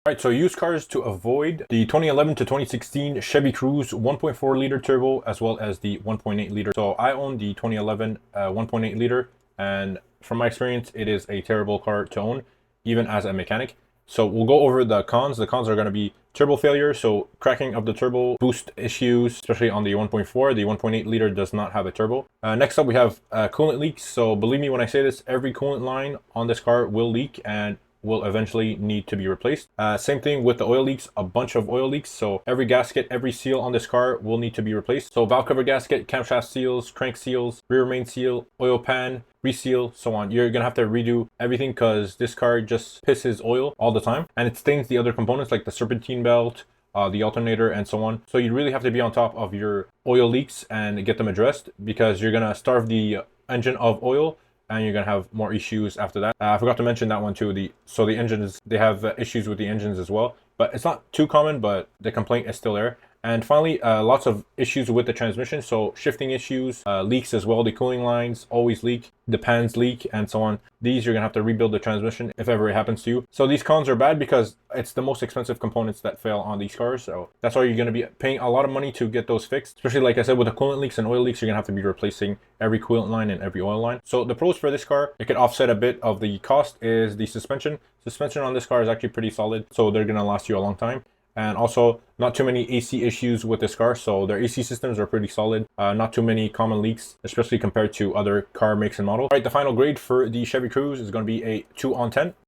Alright, so used cars to avoid: the 2011 to 2016 Chevy Cruze 1.4 liter turbo, as well as the 1.8 liter. So I own the 2011 1.8 liter, and from my experience, it is a terrible car to own, even as a mechanic. So we'll go over the cons. The cons are going to be turbo failure, so cracking of the turbo, boost issues, especially on the 1.4. The 1.8 liter does not have a turbo. Next up, we have coolant leaks. So believe me when I say this, every coolant line on this car will leak and will eventually need to be replaced. Same thing with the oil leaks, a bunch of oil leaks. So every gasket, every seal on this car will need to be replaced. So valve cover gasket, camshaft seals, crank seals, rear main seal, oil pan, reseal, so on. You're gonna have to redo everything because this car just pisses oil all the time, and it stains the other components like the serpentine belt, the alternator, and so on. So you really have to be on top of your oil leaks and get them addressed, because you're gonna starve the engine of oil and you're gonna have more issues after that. I forgot to mention that one too. The engines, they have issues with the engines as well, but it's not too common, but the complaint is still there. And finally, lots of issues with the transmission. So shifting issues, leaks as well. The cooling lines always leak, the pans leak, and so on. These, you're gonna have to rebuild the transmission if ever it happens to you. So these cons are bad because it's the most expensive components that fail on these cars. So that's why you're gonna be paying a lot of money to get those fixed. Especially like I said, with the coolant leaks and oil leaks, you're gonna have to be replacing every coolant line and every oil line. So the pros for this car, it could offset a bit of the cost, is the suspension. Suspension on this car is actually pretty solid, so they're gonna last you a long time. And also not too many AC issues with this car, so their AC systems are pretty solid. Not too many common leaks, especially compared to other car makes and models. All right, the final grade for the Chevy Cruze is going to be a 2 on 10.